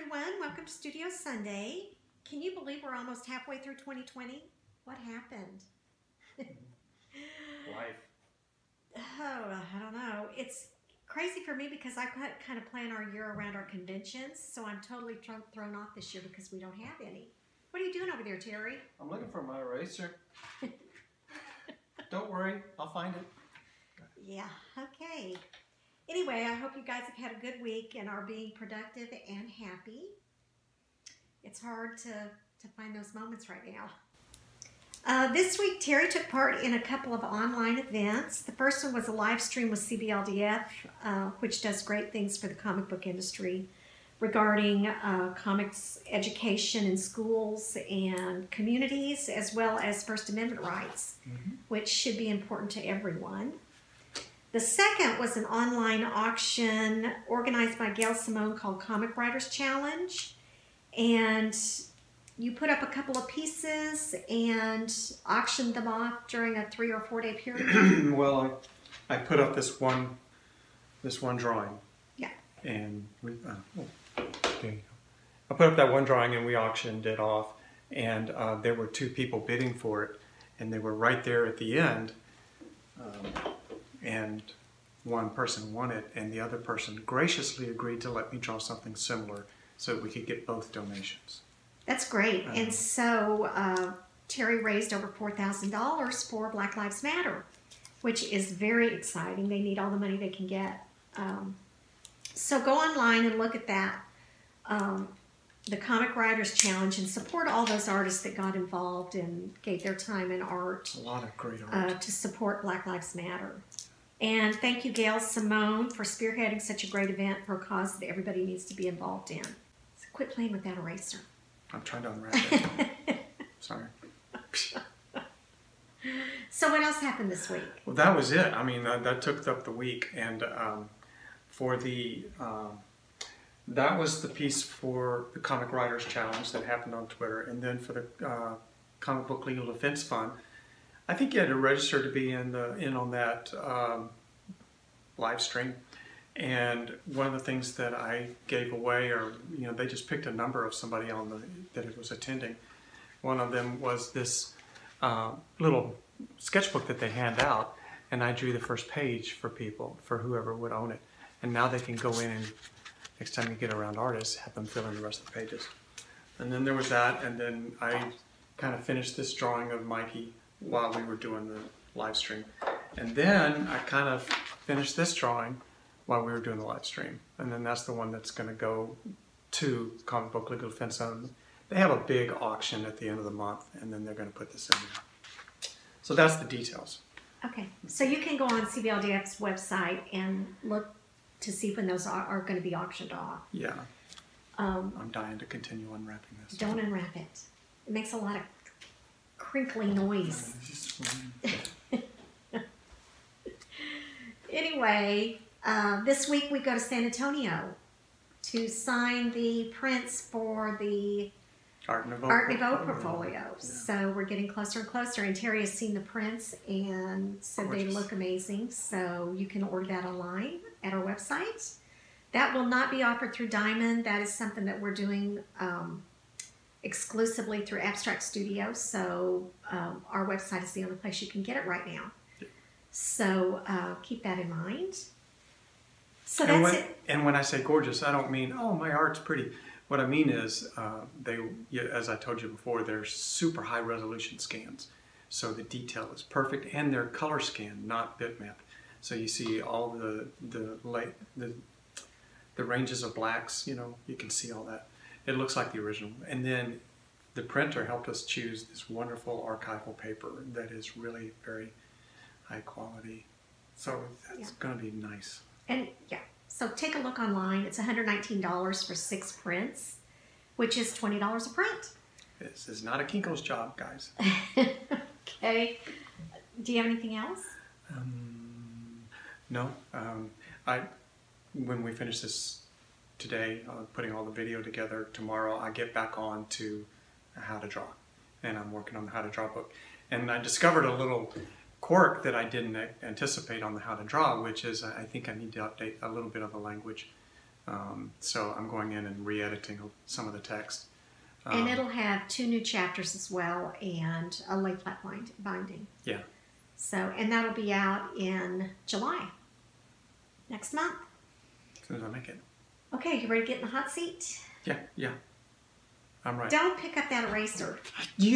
everyone. Welcome to Studio Sunday. Can you believe we're almost halfway through 2020? What happened? Life. Oh, I don't know. It's crazy for me because I kind of plan our year around our conventions, so I'm totally thrown off this year because we don't have any. What are you doing over there, Terry? I'm looking for my eraser. Don't worry, I'll find it. Yeah, okay. Anyway, I hope you guys have had a good week and are being productive and happy. It's hard to find those moments right now. This week, Terry took part in a couple of online events. The first one was a live stream with CBLDF, which does great things for the comic book industry regarding comics education in schools and communities, as well as First Amendment rights, which should be important to everyone. The second was an online auction organized by Gail Simone called Comic Writers Challenge. And you put up a couple of pieces and auctioned them off during a 3 or 4 day period. Well, I put up this one drawing. Yeah. And we, there you go. I put up that one drawing and we auctioned it off. And there were 2 people bidding for it. And they were right there at the end. And one person won it, and the other person graciously agreed to let me draw something similar so that we could get both donations. That's great. And so Terry raised over $4,000 for Black Lives Matter, which is very exciting. They need all the money they can get. So go online and look at that, the Comic Writers Challenge, and support all those artists that got involved and gave their time and art. A lot of great art. To support Black Lives Matter. And thank you, Gail Simone, for spearheading such a great event for a cause that everybody needs to be involved in. So quit playing with that eraser. I'm trying to unwrap it. Sorry. So what else happened this week? Well, that was it. I mean, that took up the week. And for the, that was the piece for the Comic Writers Challenge that happened on Twitter. And then for the Comic Book Legal Defense Fund, I think you had to register to be in on that live stream. And one of the things that I gave away, or they just picked a number of somebody on that was attending. One of them was this little sketchbook that they hand out, and I drew the first page for people, for whoever would own it. And now they can go in and next time you get around artists, have them fill in the rest of the pages. And then there was that, and then I kind of finished this drawing of Mikey while we were doing the live stream. And then I kind of finished this drawing while we were doing the live stream. And then that's the one that's going to go to Comic Book Legal Defense Fund. They have a big auction at the end of the month, and then they're going to put this in there. So that's the details. Okay, so you can go on CBLDF's website and look to see when those are going to be auctioned off. Yeah. I'm dying to continue unwrapping this. Don't unwrap it. It makes a lot of crinkly noise. Anyway, this week we go to San Antonio to sign the prints for the Art Nouveau portfolio. Yeah. So we're getting closer and closer, and Terry has seen the prints and said they look amazing. So you can order that online at our website. That will not be offered through Diamond. That is something that we're doing exclusively through Abstract Studio. So our website is the only place you can get it right now. Yeah. So keep that in mind. So that's it. And when I say gorgeous, I don't mean, oh, my art's pretty. What I mean is, as I told you before, they're super high resolution scans. So the detail is perfect, and they're color scanned, not bitmap. So you see all the ranges of blacks, you can see all that. It looks like the original. And then the printer helped us choose this wonderful archival paper that is really very high quality. So that's going to be nice. And yeah, so take a look online. It's $119 for 6 prints, which is $20 a print. This is not a Kinko's job, guys. Okay. Do you have anything else? No. When we finish this today, putting all the video together, tomorrow I get back on to how to draw. And I'm working on the how to draw book. And I discovered a little quirk that I didn't anticipate on the how to draw, which is I think I need to update a little bit of the language So I'm going in and re-editing some of the text. And it'll have 2 new chapters as well and a lay flat binding. Yeah. So, and that'll be out in July, next month. As soon as I make it. Okay, you ready to get in the hot seat? Yeah. I'm right. Don't pick up that eraser.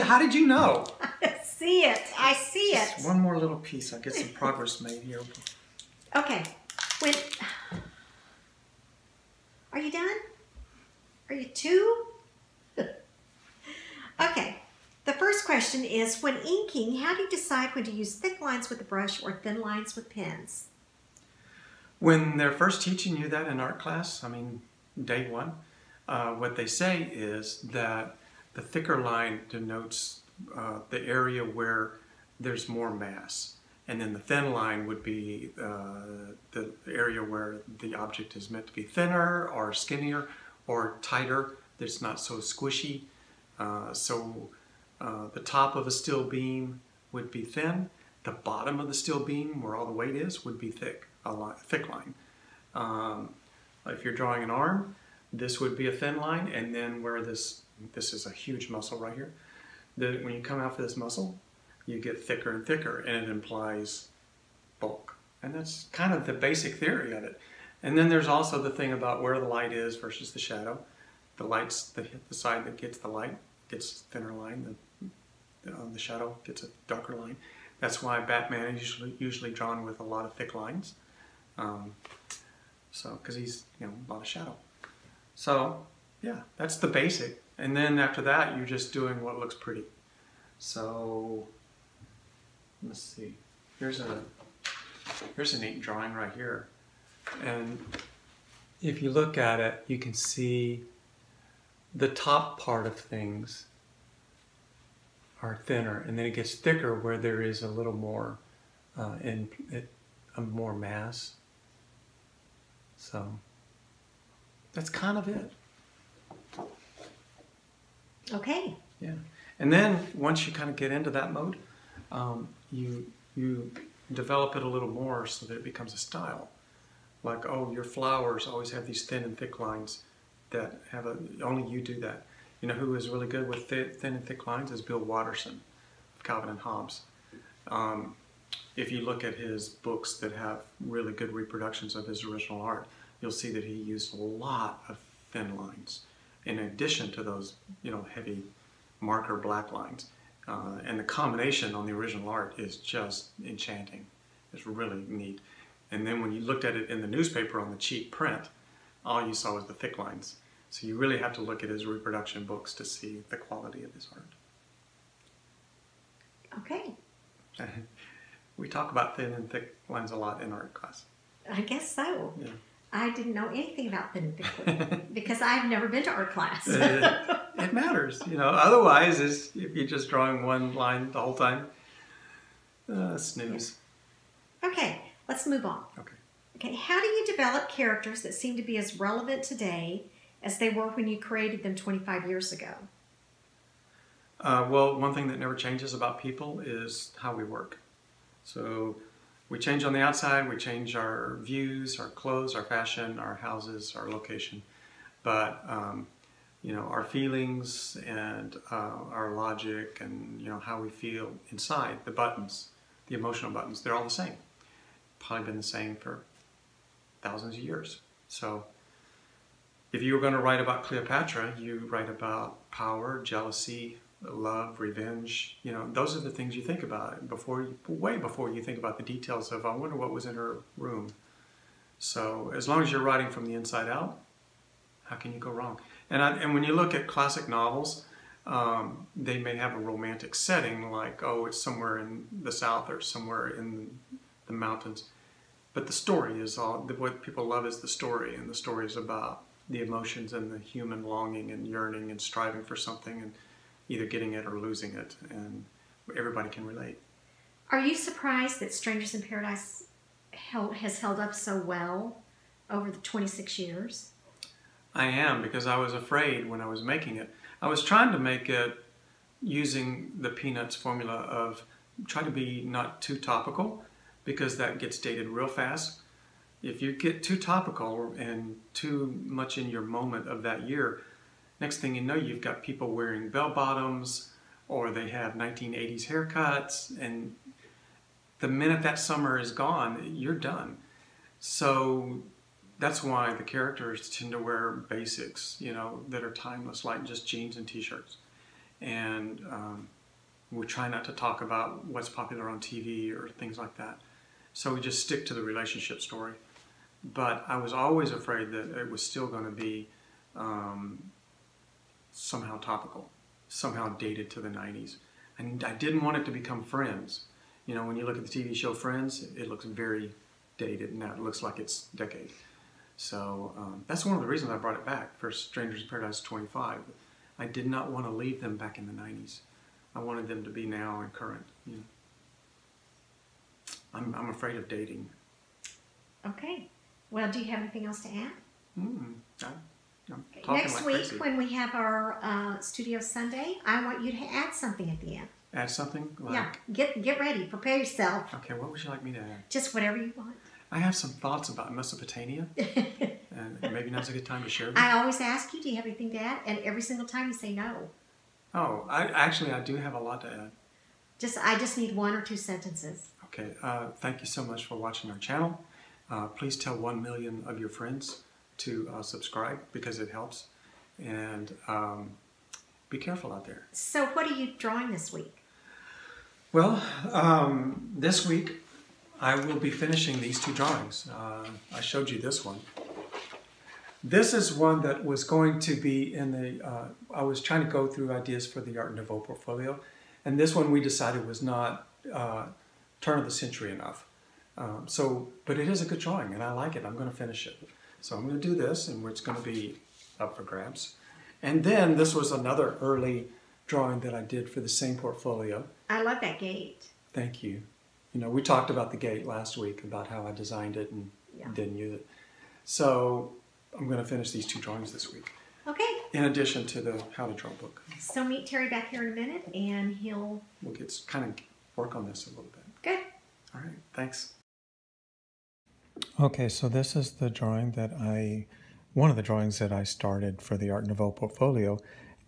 How did you know? I see it. I see it. Just one more little piece. I'll get some progress made here. Okay. Are you done? Are you two? Okay. The first question is, when inking, how do you decide when to use thick lines with the brush or thin lines with pens? When they're first teaching you that in art class, I mean, day one, what they say is that the thicker line denotes the area where there's more mass. And then the thin line would be the area where the object is meant to be thinner or skinnier or tighter, that's not so squishy. The top of a steel beam would be thin. The bottom of the steel beam, where all the weight is, would be thick, thick line. If you're drawing an arm, this would be a thin line, and then where this is a huge muscle right here. When you come out for this muscle, you get thicker and thicker, and it implies bulk. And that's kind of the basic theory of it. And then there's also the thing about where the light is versus the shadow. The light's the side that gets the light gets a thinner line. The shadow gets a darker line. That's why Batman is usually drawn with a lot of thick lines. Because he's a lot of shadow. So yeah, that's the basic. And then after that, you're just doing what looks pretty. So let's see. Here's a neat drawing right here. And if you look at it, you can see the top part of things are thinner, and then it gets thicker where there is a little more more mass. So that's kind of it. Okay. Yeah. And then once you kind of get into that mode, you develop it a little more so that it becomes a style. Like, oh, your flowers always have these thin and thick lines that have only you do that. You know who is really good with thin and thick lines is Bill Watterson of Calvin and Hobbes. If you look at his books that have really good reproductions of his original art, you'll see that he used a lot of thin lines in addition to those, heavy marker black lines. And the combination on the original art is just enchanting. It's really neat. And then when you looked at it in the newspaper on the cheap print, all you saw was the thick lines. So you really have to look at his reproduction books to see the quality of his art. Okay. We talk about thin and thick lines a lot in art class. I guess so. Yeah. I didn't know anything about thin and thick because I've never been to art class. It matters, Otherwise, if you're just drawing one line the whole time, snooze. Yeah. Okay, let's move on. Okay, how do you develop characters that seem to be as relevant today as they were when you created them 25 years ago? Well, one thing that never changes about people is how we work. So we change on the outside, we change our views, our clothes, our fashion, our houses, our location. But, our feelings and our logic and, how we feel inside, the buttons, the emotional buttons, they're all the same. Probably been the same for thousands of years. So if you were going to write about Cleopatra, you write about power, jealousy, love, revenge. Those are the things you think about way before you think about the details of, I wonder what was in her room. So as long as you're writing from the inside out, how can you go wrong? And when you look at classic novels, they may have a romantic setting, like, oh, it's somewhere in the South or somewhere in the mountains. But the story is what people love is the story, and the story is about the emotions and the human longing and yearning and striving for something and either getting it or losing it, and everybody can relate. Are you surprised that Strangers in Paradise has held up so well over the 26 years? I am, because I was afraid when I was making it. I was trying to make it using the Peanuts formula of try to be not too topical, because that gets dated real fast. If you get too topical and too much in your moment of that year, next thing you know, you've got people wearing bell bottoms or they have 1980s haircuts, and the minute that summer is gone, you're done. So that's why the characters tend to wear basics, you know, that are timeless, like just jeans and t-shirts. And we try not to talk about what's popular on TV or things like that. So we just stick to the relationship story. But I was always afraid that it was still going to be somehow topical, somehow dated to the 90s. And I didn't want it to become Friends. You know, when you look at the TV show Friends, it looks very dated. Now it looks like it's decade. So that's one of the reasons I brought it back for Strangers in Paradise 25. I did not want to leave them back in the 90s. I wanted them to be now and current. You know. I'm afraid of dating. Okay. Well, do you have anything else to add? I'm Okay. talking Next like week, crazy. when we have our Studio Sunday, I want you to add something at the end. Add something? Like, Yeah. Get ready. Prepare yourself. Okay, what would you like me to add? Just whatever you want. I have some thoughts about Mesopotamia, and maybe now's a good time to share them. I always ask you, do you have anything to add? And every single time you say no. Oh, I do have a lot to add. I just need 1 or 2 sentences. Okay, thank you so much for watching our channel. Please tell 1 million of your friends to subscribe because it helps. And be careful out there. So what are you drawing this week? Well, this week I will be finishing these 2 drawings. I showed you this one. This is one that was going to be in the, I was trying to go through ideas for the Art Nouveau portfolio, and this one we decided was not turn of the century enough. But it is a good drawing, and I like it. I'm going to finish it. So I'm going to do this, and it's going to be up for grabs. And then this was another early drawing that I did for the same portfolio. I love that gate. Thank you. You know, we talked about the gate last week, about how I designed it and didn't use it. So I'm going to finish these 2 drawings this week. Okay. In addition to the How to Draw book. So meet Terry back here in a minute, and We'll kind of work on this a little bit. Good. All right. Thanks. Okay, so this is the drawing that one of the drawings that I started for the Art Nouveau portfolio,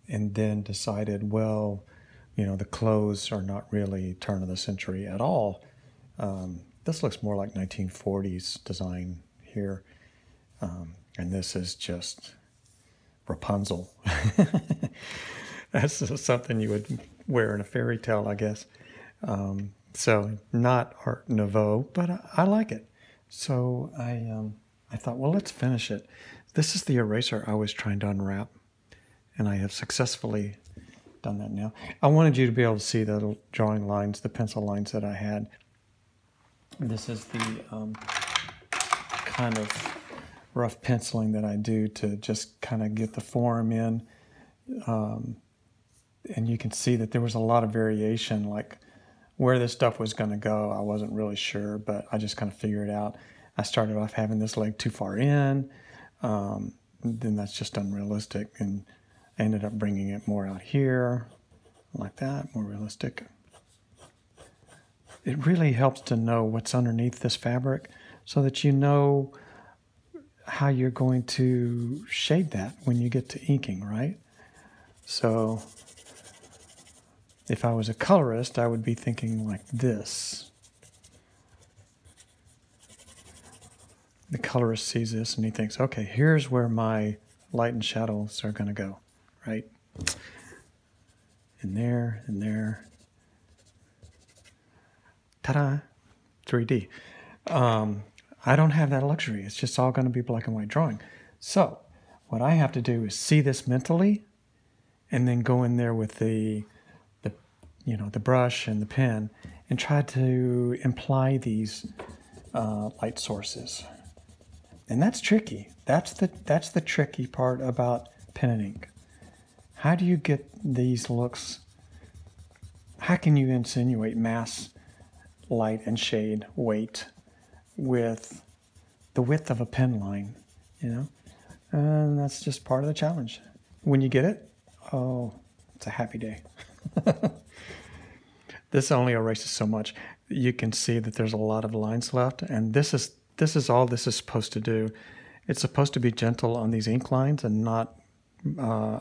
and then decided, well, you know, the clothes are not really turn of the century at all. This looks more like 1940s design here. And this is just Rapunzel. That's something you would wear in a fairy tale, I guess. So not Art Nouveau, but I like it. So I thought, well, let's finish it. This is the eraser I was trying to unwrap, and I have successfully done that now. I wanted you to be able to see the little drawing lines, the pencil lines that I had. This is the kind of rough penciling that I do to just kind of get the form in. And you can see that there was a lot of variation, like where this stuff was going to go. I wasn't really sure, but I just kind of figured it out. I started off having this leg too far in. Then that's just unrealistic, and I ended up bringing it more out here, like that, more realistic. It really helps to know what's underneath this fabric so that you know how you're going to shade that when you get to inking, right? So if I was a colorist, I would be thinking like this. The colorist sees this and he thinks, okay, here's where my light and shadows are going to go, right? In there, in there. Ta-da! 3D. I don't have that luxury. It's just all going to be black and white drawing. So what I have to do is see this mentally and then go in there with the brush and the pen and try to imply these light sources. And that's tricky. That's the tricky part about pen and ink. How do you get these looks? How can you insinuate mass, light and shade, weight with the width of a pen line, you know? And that's just part of the challenge. When you get it, oh, it's a happy day. This only erases so much. You can see that there's a lot of lines left, and this is this is all this is supposed to do. It's supposed to be gentle on these ink lines and not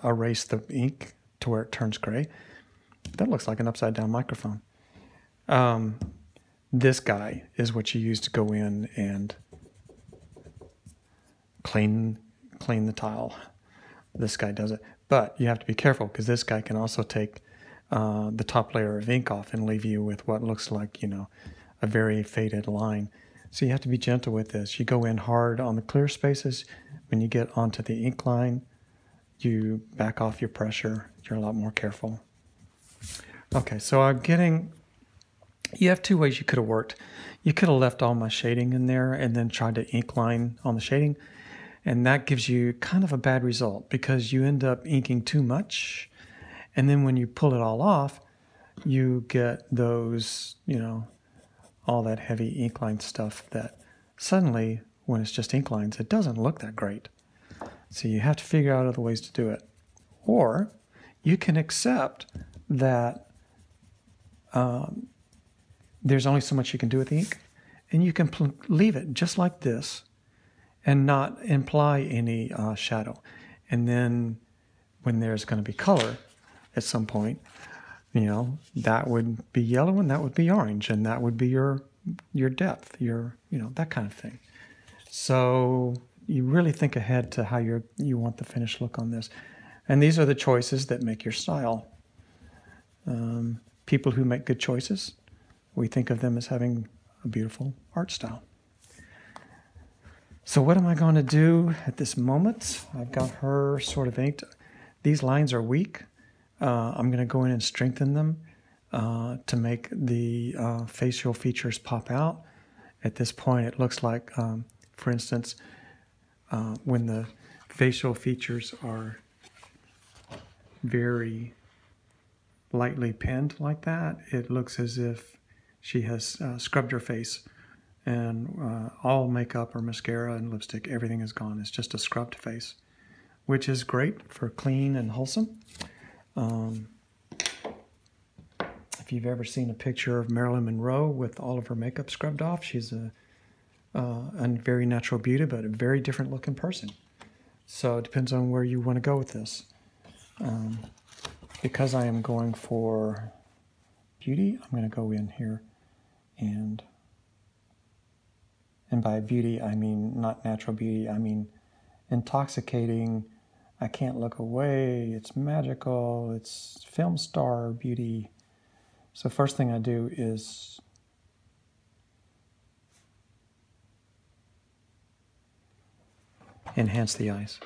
erase the ink to where it turns gray. That looks like an upside down microphone. This guy is what you use to go in and clean the tile. This guy does it. But you have to be careful because this guy can also take the top layer of ink off and leave you with what looks like, a very faded line. So you have to be gentle with this. You go in hard on the clear spaces. When you get onto the ink line, you back off your pressure. You're a lot more careful. Okay, so you have two ways you could have worked. You could have left all my shading in there and then tried to ink line on the shading. And that gives you kind of a bad result because you end up inking too much. And then when you pull it all off, you get those, all that heavy ink line stuff that suddenly, when it's just ink lines, it doesn't look that great. So you have to figure out other ways to do it. Or you can accept that there's only so much you can do with ink, and you can leave it just like this and not imply any shadow. And then when there's going to be color at some point, that would be yellow and that would be orange, and that would be your depth, that kind of thing. So you really think ahead to how you want the finished look on this. And these are the choices that make your style. People who make good choices, we think of them as having a beautiful art style. So what am I going to do at this moment? I've got her sort of inked. These lines are weak. I'm going to go in and strengthen them to make the facial features pop out. At this point, it looks like, for instance, when the facial features are very lightly pinned like that, it looks as if she has scrubbed her face, and all makeup or mascara and lipstick, everything is gone. It's just a scrubbed face, which is great for clean and wholesome. If you've ever seen a picture of Marilyn Monroe with all of her makeup scrubbed off, she's a very natural beauty, but a very different looking person. So it depends on where you want to go with this. Because I am going for beauty, I'm going to go in here and by beauty, I mean not natural beauty, I mean intoxicating, I can't look away, it's magical, it's film star beauty. So first thing I do is enhance the eyes.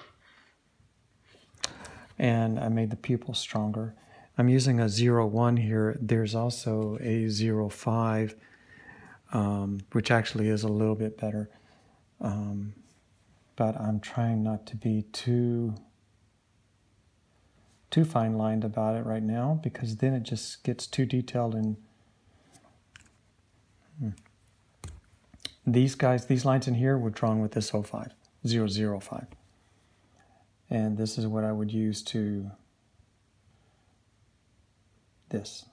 And I made the pupils stronger. I'm using a 0.1 here. There's also a 0.5, which actually is a little bit better. But I'm trying not to be too fine-lined about it right now, because then it just gets too detailed. And these lines in here were drawn with this 0.5, 0.05. And this is what I would use to this.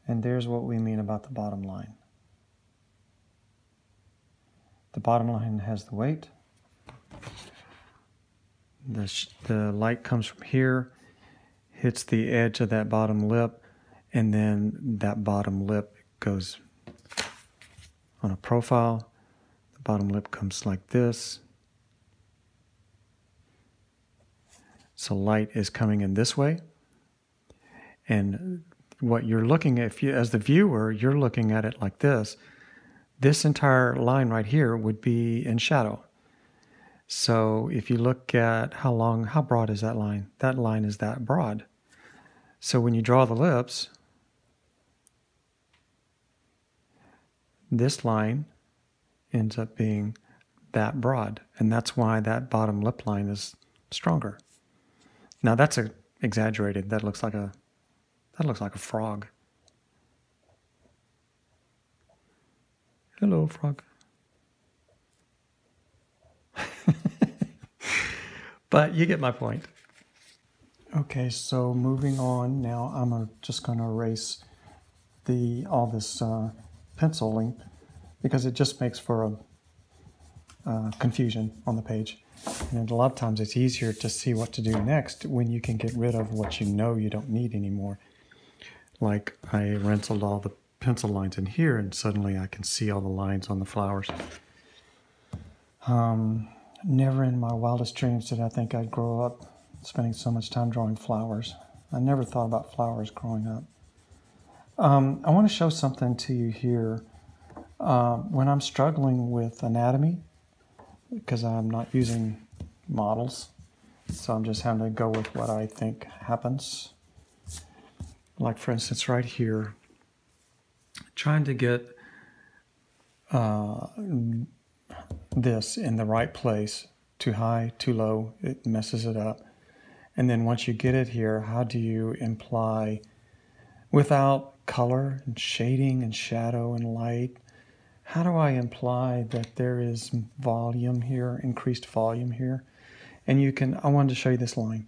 And there's what we mean about the bottom line. The bottom line has the weight. The light comes from here, hits the edge of that bottom lip, and then that bottom lip goes on a profile. The bottom lip comes like this. So light is coming in this way. And what you're looking at, as the viewer, you're looking at it like this. This entire line right here would be in shadow. So if you look at how broad is that line? That line is that broad. So when you draw the lips, this line ends up being that broad, and that's why that bottom lip line is stronger. Now that's exaggerated. That looks like a frog. Hello, frog. But you get my point. Okay, so moving on now, I'm just going to erase all this penciling because it just makes for a confusion on the page. And a lot of times it's easier to see what to do next when you can get rid of what you know you don't need anymore. Like I rented all the pencil lines in here and suddenly I can see all the lines on the flowers. Never in my wildest dreams did I think I'd grow up spending so much time drawing flowers. I never thought about flowers growing up. I want to show something to you here. When I'm struggling with anatomy, because I'm not using models, so I'm just having to go with what I think happens. Like for instance right here, trying to get this in the right place, too high, too low, it messes it up. And then once you get it here, how do you imply without color and shading and shadow and light? How do I imply that there is volume here, increased volume here? And I wanted to show you this line.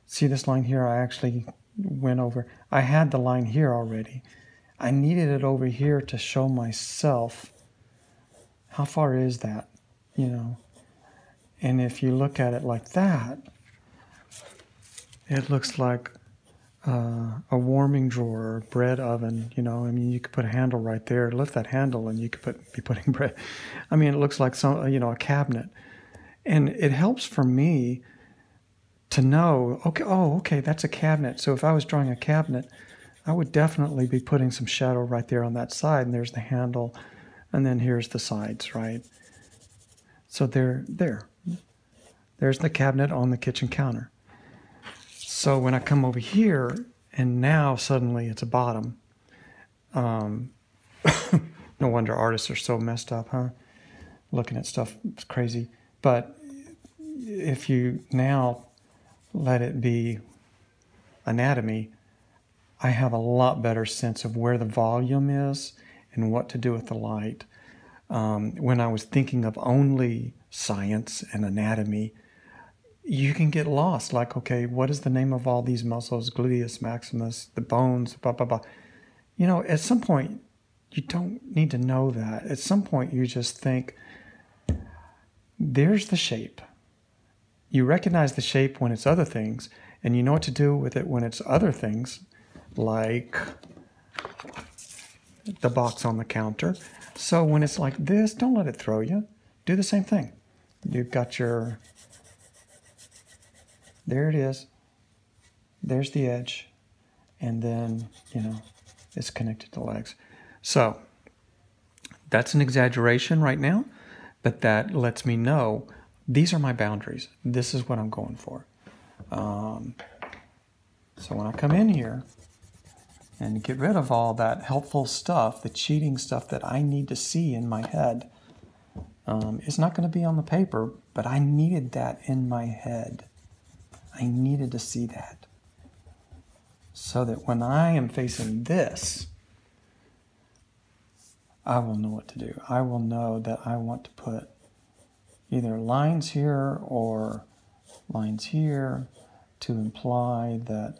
See this line here? I actually went over. I had the line here already. I needed it over here to show myself. How far is that? You know? And if you look at it like that, it looks like a warming drawer, bread oven, you know. I mean, you could put a handle right there, lift that handle, and you could be putting bread. I mean, it looks like a cabinet. And it helps for me to know, okay, that's a cabinet. So if I was drawing a cabinet, I would definitely be putting some shadow right there on that side, and there's the handle, and then here's the sides, right? So there's the cabinet on the kitchen counter. So when I come over here, and now suddenly it's a bottom. No wonder artists are so messed up, huh? Looking at stuff, it's crazy. But if you now let it be anatomy, I have a lot better sense of where the volume is and what to do with the light. When I was thinking of only science and anatomy, you can get lost. Like, okay, what is the name of all these muscles? Gluteus maximus, the bones, blah, blah, blah. You know, at some point, you don't need to know that. At some point, you just think, there's the shape. You recognize the shape when it's other things, and you know what to do with it when it's other things, like the box on the counter. So when it's like this, don't let it throw you. Do the same thing. You've got your... There it is. There's the edge. And then, you know, it's connected to legs. So that's an exaggeration right now, but that lets me know these are my boundaries. This is what I'm going for. So when I come in here and get rid of all that helpful stuff, the cheating stuff that I need to see in my head, it's not going to be on the paper, but I needed that in my head. I needed to see that so that when I am facing this, I will know what to do. I will know that I want to put either lines here or lines here to imply that,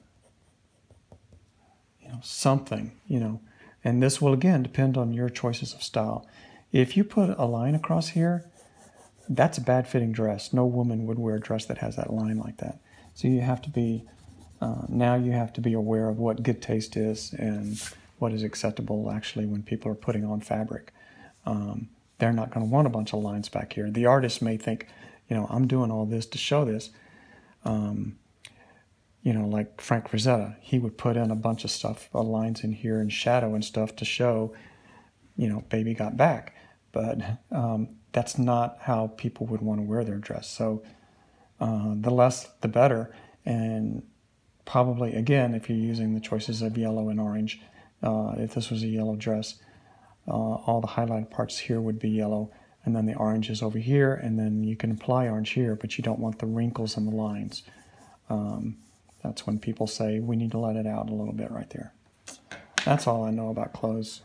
you know, something, you know, and this will again depend on your choices of style. If you put a line across here, that's a bad fitting dress. No woman would wear a dress that has that line like that. So you have to be, now you have to be aware of what good taste is and what is acceptable actually when people are putting on fabric. They're not going to want a bunch of lines back here. The artist may think, you know, I'm doing all this to show this. You know, like Frank Frazetta, he would put in a bunch of stuff, lines in here and shadow and stuff to show, you know, baby got back. But that's not how people would want to wear their dress. So the less, the better. And probably, again, if you're using the choices of yellow and orange, if this was a yellow dress, all the highlighted parts here would be yellow, and then the orange is over here, and then you can apply orange here, but you don't want the wrinkles and the lines. That's when people say, we need to let it out a little bit right there. That's all I know about clothes.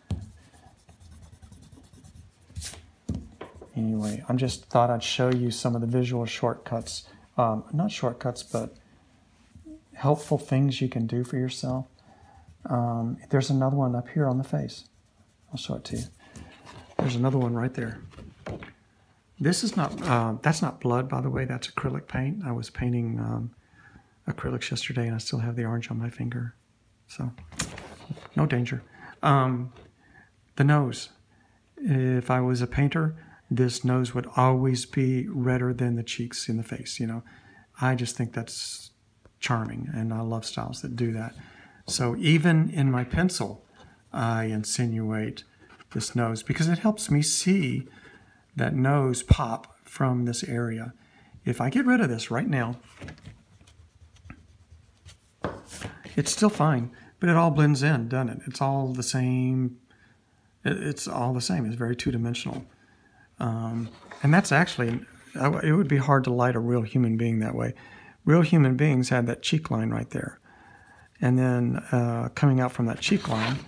Anyway, I just thought I'd show you some of the visual shortcuts. Not shortcuts, but helpful things you can do for yourself. There's another one up here on the face. I'll show it to you. There's another one right there. This is not, that's not blood, by the way. That's acrylic paint. I was painting acrylics yesterday, and I still have the orange on my finger. So, no danger. The nose. If I was a painter, this nose would always be redder than the cheeks in the face, you know. I just think that's charming, and I love styles that do that. So even in my pencil, I insinuate this nose because it helps me see that nose pop from this area. If I get rid of this right now, it's still fine, but it all blends in, doesn't it? It's all the same. It's all the same. It's very two-dimensional. And that's actually, it would be hard to light a real human being that way. Real human beings had that cheek line right there. And then coming out from that cheek line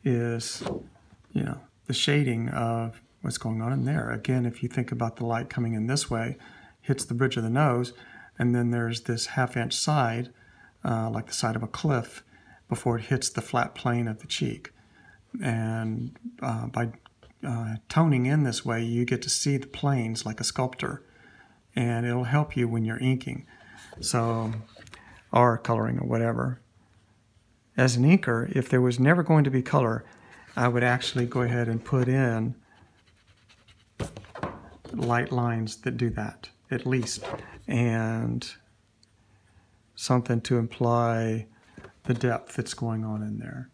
is, you know, the shading of what's going on in there. Again, if you think about the light coming in this way, hits the bridge of the nose, and then there's this half-inch side, like the side of a cliff, before it hits the flat plane of the cheek. And by toning in this way, you get to see the planes like a sculptor, and it'll help you when you're inking, so, or coloring or whatever. As an inker, if there was never going to be color, I would actually go ahead and put in light lines that do that, at least, and something to imply the depth that's going on in there.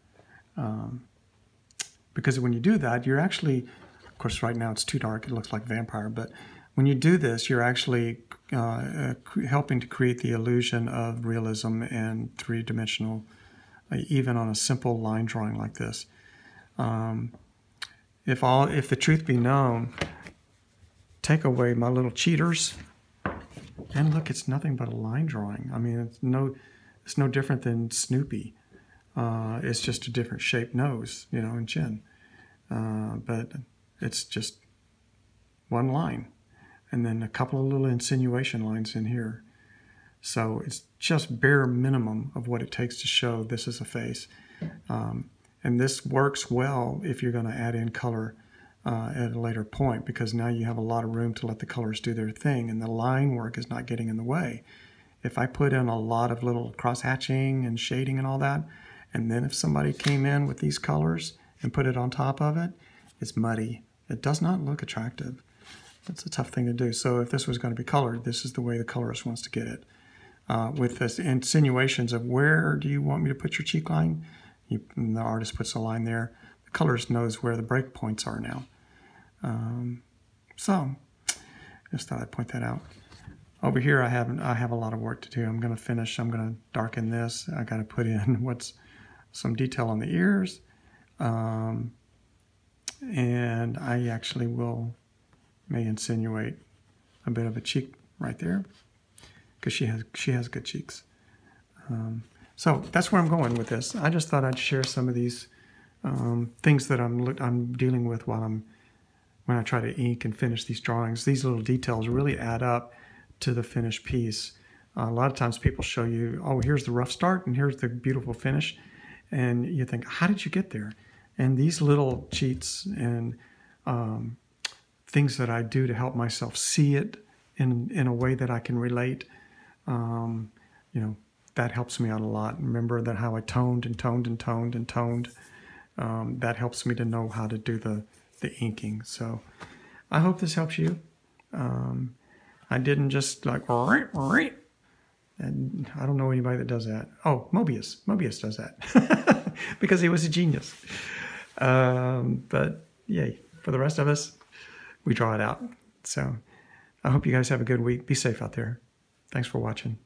Because when you do that, you're actually, of course right now it's too dark, it looks like vampire, but when you do this, you're actually helping to create the illusion of realism and three-dimensional, even on a simple line drawing like this. If the truth be known, take away my little cheaters, and look, it's nothing but a line drawing. I mean, it's no different than Snoopy. It's just a different shaped nose, you know, and chin. But it's just one line, and then a couple of little insinuation lines in here. So it's just bare minimum of what it takes to show this is a face. And this works well if you're going to add in color at a later point, because now you have a lot of room to let the colors do their thing, and the line work is not getting in the way. If I put in a lot of little cross-hatching and shading and all that, and then if somebody came in with these colors and put it on top of it, it's muddy. It does not look attractive. That's a tough thing to do. So if this was going to be colored, this is the way the colorist wants to get it. With this insinuations of where do you want me to put your cheek line, the artist puts a line there. The colorist knows where the break points are now. So just thought I'd point that out. Over here I have a lot of work to do. I'm going to finish. I'm going to darken this. I got to put in some detail on the ears. And I actually may insinuate a bit of a cheek right there, because she has good cheeks. So that's where I'm going with this. I just thought I'd share some of these things that I'm dealing with when I try to ink and finish these drawings. These little details really add up to the finished piece. A lot of times people show you, oh, here's the rough start and here's the beautiful finish, and you think, how did you get there? And these little cheats and things that I do to help myself see it in a way that I can relate, you know, that helps me out a lot. Remember that how I toned and toned and toned and toned. That helps me to know how to do the inking. So I hope this helps you. I didn't just like, and I don't know anybody that does that. Oh, Mobius does that because he was a genius. But yay, for the rest of us, we draw it out. So I hope you guys have a good week. Be safe out there. Thanks for watching.